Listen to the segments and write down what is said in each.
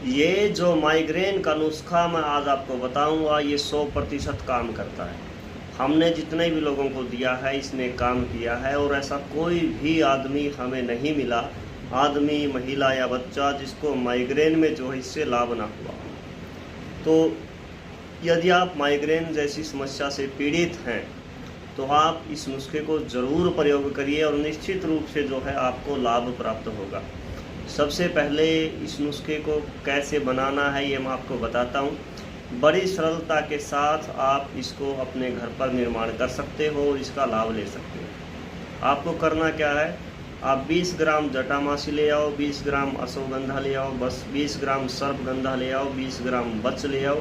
ये जो माइग्रेन का नुस्खा मैं आज आपको बताऊंगा, ये 100% काम करता है। हमने जितने भी लोगों को दिया है इसने काम किया है, और ऐसा कोई भी आदमी हमें नहीं मिला, आदमी, महिला या बच्चा, जिसको माइग्रेन में जो है इससे लाभ ना हुआ। तो यदि आप माइग्रेन जैसी समस्या से पीड़ित हैं तो आप इस नुस्खे को ज़रूर प्रयोग करिए और निश्चित रूप से जो है आपको लाभ प्राप्त होगा। सबसे पहले इस नुस्खे को कैसे बनाना है ये मैं आपको बताता हूँ। बड़ी सरलता के साथ आप इसको अपने घर पर निर्माण कर सकते हो और इसका लाभ ले सकते हो। आपको करना क्या है, आप 20 ग्राम जटामासी ले आओ, 20 ग्राम अश्वगंधा ले आओ, बस 20 ग्राम सर्पगंधा ले आओ, 20 ग्राम बच ले आओ,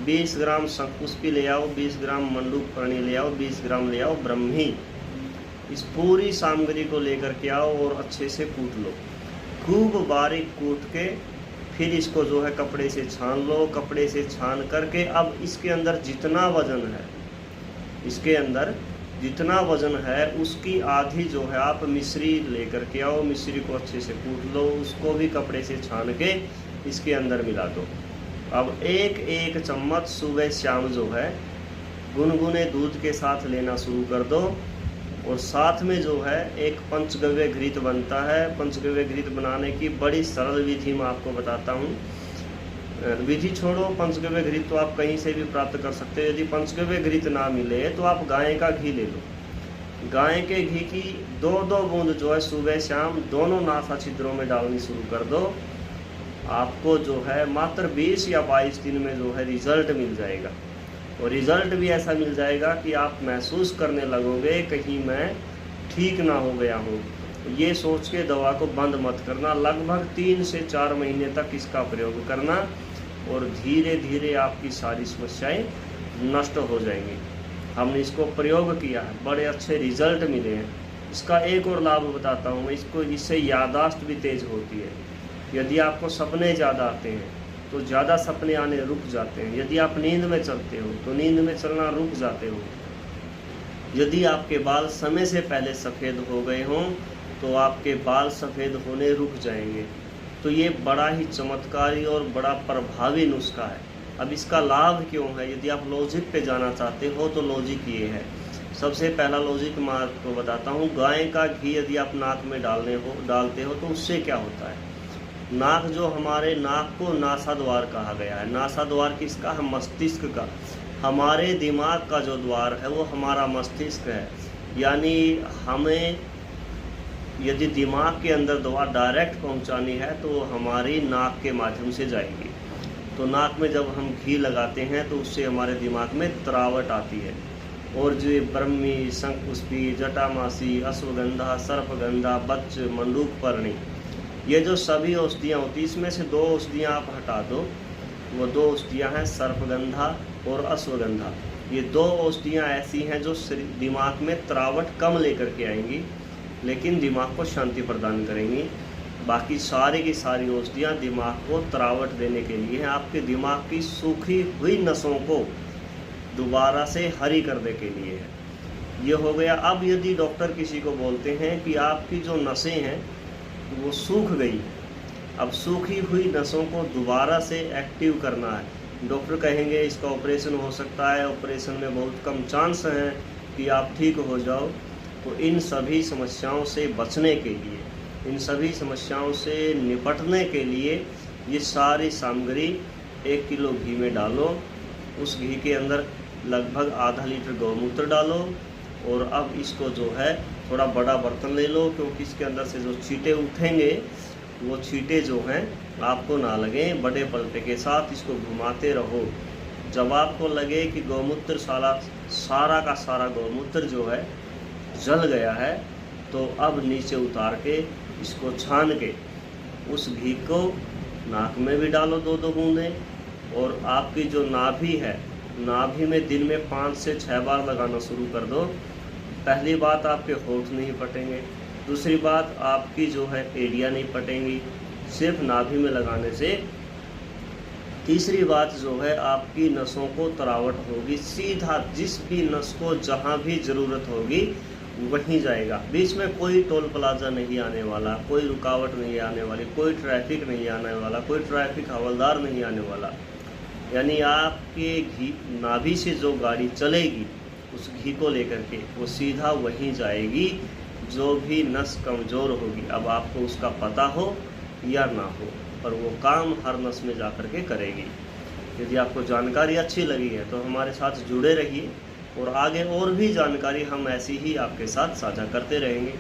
20 ग्राम शंखपुष्पी ले आओ, 20 ग्राम मंडूकपर्णी ले आओ, 20 ग्राम ले आओ ब्रह्मी। इस पूरी सामग्री को लेकर के आओ और अच्छे से कूट लो, खूब बारीक कूट के फिर इसको जो है कपड़े से छान लो। कपड़े से छान करके अब इसके अंदर जितना वज़न है, इसके अंदर जितना वज़न है उसकी आधी जो है आप मिश्री लेकर के आओ। मिश्री को अच्छे से कूट लो, उसको भी कपड़े से छान के इसके अंदर मिला दो। अब एक एक चम्मच सुबह शाम जो है गुनगुने दूध के साथ लेना शुरू कर दो। और साथ में जो है एक पंचगव्य घृत बनता है। पंचगव्य घृत बनाने की बड़ी सरल विधि मैं आपको बताता हूँ। विधि छोड़ो, पंचगव्य घृत तो आप कहीं से भी प्राप्त कर सकते हो। यदि पंचगव्य घृत ना मिले तो आप गाय का घी ले लो। गाय के घी की 2-2 बूंद जो है सुबह शाम दोनों नासा छिद्रों में डालनी शुरू कर दो। आपको जो है मात्र 20 या 22 दिन में जो है रिजल्ट मिल जाएगा। और रिज़ल्ट भी ऐसा मिल जाएगा कि आप महसूस करने लगोगे कहीं मैं ठीक ना हो गया हूँ। ये सोच के दवा को बंद मत करना, लगभग 3 से 4 महीने तक इसका प्रयोग करना और धीरे धीरे आपकी सारी समस्याएं नष्ट हो जाएंगी। हमने इसको प्रयोग किया है, बड़े अच्छे रिजल्ट मिले हैं। इसका एक और लाभ बताता हूँ मैं, इससे याददाश्त भी तेज़ होती है। यदि आपको सपने ज़्यादा आते हैं तो ज़्यादा सपने आने रुक जाते हैं। यदि आप नींद में चलते हो तो नींद में चलना रुक जाते हो। यदि आपके बाल समय से पहले सफ़ेद हो गए हों तो आपके बाल सफ़ेद होने रुक जाएंगे। तो ये बड़ा ही चमत्कारी और बड़ा प्रभावी नुस्खा है। अब इसका लाभ क्यों है, यदि आप लॉजिक पे जाना चाहते हो तो लॉजिक ये है। सबसे पहला लॉजिक मैं आपको बताता हूँ। गाय का घी यदि आप नाक में डालते हो तो उससे क्या होता है, नाक जो हमारे नाक को नासा द्वार कहा गया है। नासा द्वार किसका है, मस्तिष्क का। हमारे दिमाग का जो द्वार है वो हमारा मस्तिष्क है। यानी हमें यदि दिमाग के अंदर दवा डायरेक्ट पहुंचानी है तो हमारी नाक के माध्यम से जाएगी। तो नाक में जब हम घी लगाते हैं तो उससे हमारे दिमाग में तरावट आती है। और जो ब्रह्मी, शंखपुष्पी, जटामासी, अश्वगंधा, सर्पगंधा, बच, मंडूकपर्णी, ये जो सभी औषधियाँ होती हैं इसमें से 2 औषधियाँ आप हटा दो। वो 2 औषधियाँ हैं सर्पगंधा और अश्वगंधा। ये 2 औषधियाँ ऐसी हैं जो दिमाग में तरावट कम लेकर के आएंगी लेकिन दिमाग को शांति प्रदान करेंगी। बाकी सारी की सारी औषधियाँ दिमाग को तरावट देने के लिए हैं, आपके दिमाग की सूखी हुई नसों को दोबारा से हरी करने के लिए है। ये हो गया। अब यदि डॉक्टर किसी को बोलते हैं कि आपकी जो नसें हैं वो सूख गई, अब सूखी हुई नसों को दोबारा से एक्टिव करना है, डॉक्टर कहेंगे इसका ऑपरेशन हो सकता है, ऑपरेशन में बहुत कम चांस हैं कि आप ठीक हो जाओ। तो इन सभी समस्याओं से बचने के लिए, इन सभी समस्याओं से निपटने के लिए ये सारी सामग्री 1 किलो घी में डालो। उस घी के अंदर लगभग आधा लीटर गौमूत्र डालो। और अब इसको जो है थोड़ा बड़ा बर्तन ले लो, क्योंकि इसके अंदर से जो छींटे उठेंगे वो छींटे जो हैं आपको ना लगें। बड़े पलटे के साथ इसको घुमाते रहो। जब आपको लगे कि गौमूत्र सारा का सारा गौमूत्र जो है जल गया है तो अब नीचे उतार के इसको छान के उस घी को नाक में भी डालो 2-2 बूंदें। और आपकी जो नाभि है, नाभि में दिन में 5 से 6 बार लगाना शुरू कर दो। पहली बात, आपके होंठ नहीं फटेंगे। दूसरी बात, आपकी जो है एड़ियाँ नहीं फटेंगी सिर्फ नाभि में लगाने से। तीसरी बात जो है, आपकी नसों को तरावट होगी। सीधा जिस भी नस को जहाँ भी ज़रूरत होगी वहीं जाएगा। बीच में कोई टोल प्लाजा नहीं आने वाला, कोई रुकावट नहीं आने वाली, कोई ट्रैफिक नहीं आने वाला, कोई ट्रैफिक हवलदार नहीं आने वाला। यानी आपके घी नाभि से जो गाड़ी चलेगी उस घी को लेकर के वो सीधा वहीं जाएगी। जो भी नस कमज़ोर होगी, अब आपको उसका पता हो या ना हो, पर वो काम हर नस में जा कर के करेगी। यदि आपको जानकारी अच्छी लगी है तो हमारे साथ जुड़े रहिए और आगे और भी जानकारी हम ऐसी ही आपके साथ साझा करते रहेंगे।